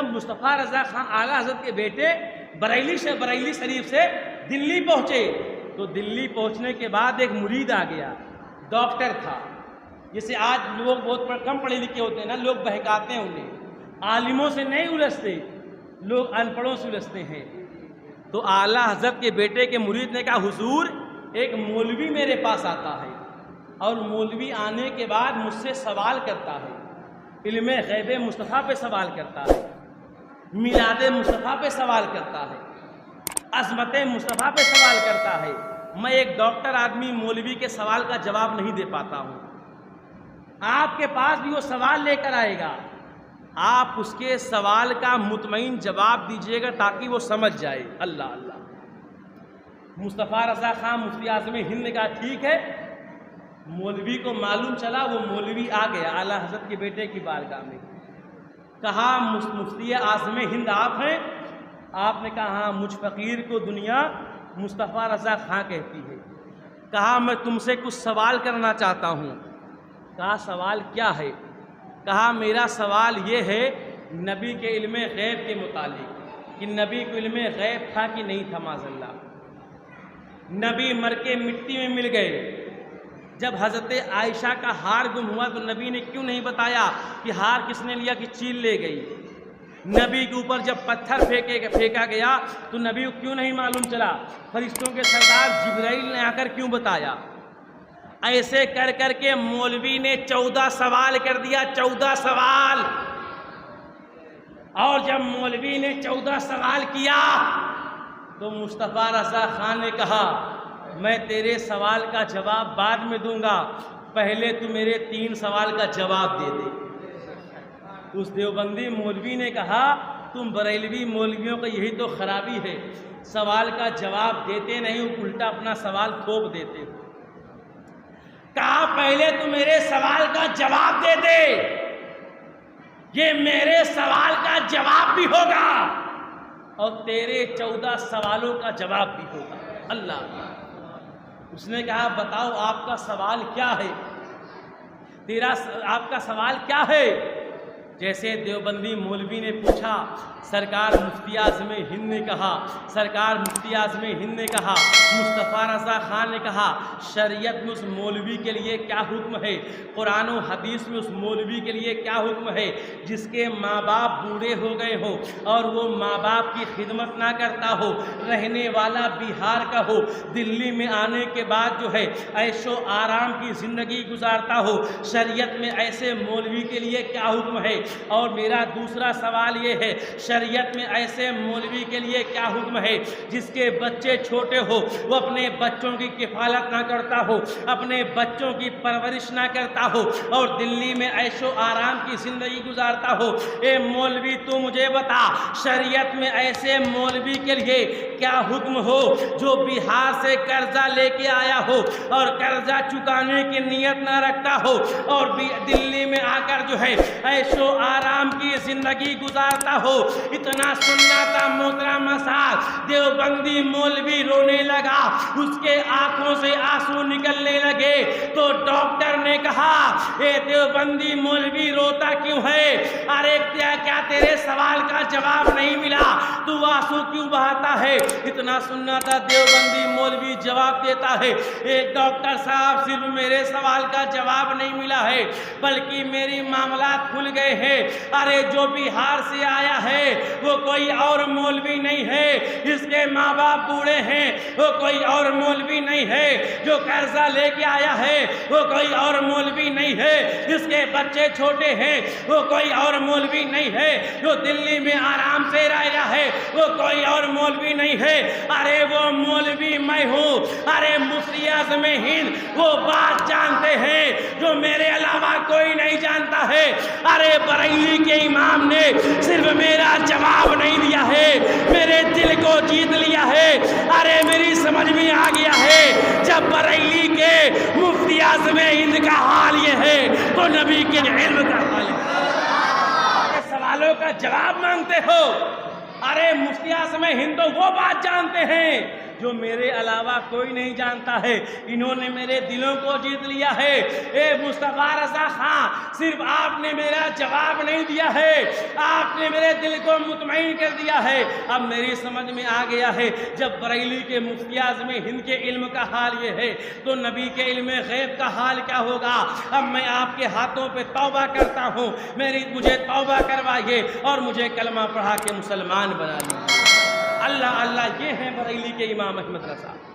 جب مصطفیٰ رضا خان اعلیٰ حضرت کے بیٹے بریلی شریف سے دلی پہنچے تو دلی پہنچنے کے بعد ایک مرید آ گیا، ڈاکٹر تھا. جیسے آج لوگ بہت کم پڑھے لکھے ہوتے ہیں نا، لوگ بہکاتے ہیں انہیں، عالموں سے نہیں الجھتے، لوگ ان پڑھوں سے الجھتے ہیں. تو اعلیٰ حضرت کے بیٹے کے مرید نے کہا حضور ایک مولوی میرے پاس آتا ہے اور مولوی آنے کے بعد مجھ سے سوال کرتا ہے، علم غیب مصطفیٰ پہ سوال کرتا ہے، میلاد مصطفیٰ پہ سوال کرتا ہے، عظمت مصطفیٰ پہ سوال کرتا ہے. میں ایک ڈاکٹر آدمی مولوی کے سوال کا جواب نہیں دے پاتا ہوں. آپ کے پاس بھی وہ سوال لے کر آئے گا، آپ اس کے سوال کا مطمئن جواب دیجئے گا تاکہ وہ سمجھ جائے. اللہ اللہ. مصطفیٰ رضا خان مفتی اعظم ہند نے کہا ٹھیک ہے. مولوی کو معلوم چلا، وہ مولوی آ گیا اعلیٰ حضرت کے بیٹے کی بارگاہ میں. کہا مفتی اعظم ہند آپ ہیں؟ آپ نے کہا ہاں. مجھ فقیر کو دنیا مصطفیٰ رضا خان کہتی ہے. کہا میں تم سے کچھ سوال کرنا چاہتا ہوں. کہا سوال کیا ہے؟ کہا میرا سوال یہ ہے نبی کے علم غیب کے متعلق کہ نبی کو علم غیب تھا کہ نہیں تھا. معاذ اللہ، نبی مر کے مٹی میں مل گئے. جب حضرت عائشہ کا ہار گم ہوا تو نبی نے کیوں نہیں بتایا کہ ہار کس نے لیا کہ چیل لے گئی؟ نبی کے اوپر جب پتھر پھینکا گیا تو نبی کو کیوں نہیں معلوم چلا؟ فرشتوں کے سردار جبرائیل نے آ کر کیوں بتایا؟ ایسے کر کر کے مولوی نے 14 سوال کر دیا، 14 سوال. اور جب مولوی نے 14 سوال کیا تو مصطفیٰ رضا خان نے کہا میں تیرے سوال کا جواب بعد میں دوں گا، پہلے تو میرے 3 سوال کا جواب دے دے. اس دیوبندی مولوی نے کہا تم بریلوی مولویوں کا یہی تو خرابی ہے، سوال کا جواب دیتے نہیں، الٹا اپنا سوال تھوپ دیتے ہو. کہا پہلے تو میرے سوال کا جواب دے دے، یہ میرے سوال کا جواب بھی ہوگا اور تیرے 14 سوالوں کا جواب بھی ہوگا. اللہ. اس نے کہا بتاؤ آپ کا سوال کیا ہے؟ آپ کا سوال کیا ہے؟ جیسے دیوبندی مولوی نے پوچھا، سرکار مفتی اعظم ہند نے کہا، سرکار مفتی اعظم ہند نے کہا، مصطفیٰ رضا خان نے کہا شریعت میں اس مولوی کے لیے کیا حکم ہے، قرآن و حدیث میں اس مولوی کے لیے کیا حکم ہے جس کے ماں باپ بوڑھے ہو گئے ہو اور وہ ماں باپ کی خدمت نہ کرتا ہو، رہنے والا بہار کا ہو، دلی میں آنے کے بعد جو ہے عیش و آرام کی زندگی گزارتا ہو، شریعت میں ایسے مولوی کے لیے کیا حکم ہے. اور میرا دوسرا سوال یہ ہے شریعت میں ایسے مولوی کے لیے کیا حکم ہے جس کے بچے چھوٹے ہو، وہ اپنے بچوں کی کفالت نہ کرتا ہو، اپنے بچوں کی پرورش نہ کرتا ہو اور دلی میں عیش و آرام کی زندگی گزارتا ہو. اے مولوی تو مجھے بتا شریعت میں ایسے مولوی کے لیے کیا حکم ہو جو بہار سے قرضہ لے کے آیا ہو اور قرضہ چکانے کی نیت نہ رکھتا ہو اور دلی میں آ کر جو ہے عیش و آرام کی زندگی گزارتا ہو. اتنا سننا تھا محترم صاحب، دیوبندی مولوی رونے لگا، اس کے آنکھوں سے آنسو نکلنے لگے. تو ڈاکٹر نے کہا اے دیوبندی مولوی روتا کیوں ہے؟ ارے کیا تیرے سوال کا جواب نہیں ملا؟ تو آنسو کیوں بہاتا ہے؟ اتنا سننا تھا دیوبندی مولوی جواب دیتا ہے ایک ڈاکٹر صاحب صرف میرے سوال کا جواب نہیں ملا ہے بلکہ میری معاملات کھل گئے ہیں. ارے جو بہار سے آیا ہے وہ کوئی اور مولوی نہیں ہے، اس کے ماں باپ بوڑھے ہیں، وہ کوئی اور مولوی نہیں ہے. جو قرضہ لے کے آیا ہے وہ کوئی اور مولوی نہیں ہے، جس کے بچے چھوٹے ہیں وہ کوئی اور مولوی نہیں ہے. جو دلی میں آرام سے رہا ہے وہ کوئی اور مولوی نہیں ہے. ارے وہ مولوی میں ہوں. ارے مفتی اعظم ہند وہ بات جانتے ہیں جو میرے علاوہ کوئی نہیں جانتا ہے. ارے بریلی کے امام نے صرف میرا جواب نہیں دیا ہے، میرے دل کو جیت لیا ہے. ارے میری سمجھ میں آ گیا ہے جب بریلی کے مفتی اعظم ہند کا حال یہ ہے تو نبی کے علم کا حال ہے. سوالوں کا جواب مانگتے ہو. ارے مفتی اعظم ہند تو وہ بات جانتے ہیں جو میرے علاوہ کوئی نہیں جانتا ہے، انہوں نے میرے دلوں کو جیت لیا ہے۔ اے مصطفیٰ رضا خان، صرف آپ نے میرا جواب نہیں دیا ہے، آپ نے میرے دل کو مطمئن کر دیا ہے۔ اب میری سمجھ میں آ گیا ہے، جب بریلی کے مفتی اعظم ہند کے علم کا حال یہ ہے تو نبی کے علم غیب کا حال کیا ہوگا۔ اب میں آپ کے ہاتھوں پہ توبہ کرتا ہوں، مجھے توبہ کروائیے اور مجھے کلمہ پڑھا کے مسلمان بنا لیجیے۔ اللہ اللہ، یہ ہیں بریلی کے امام احمد رضا۔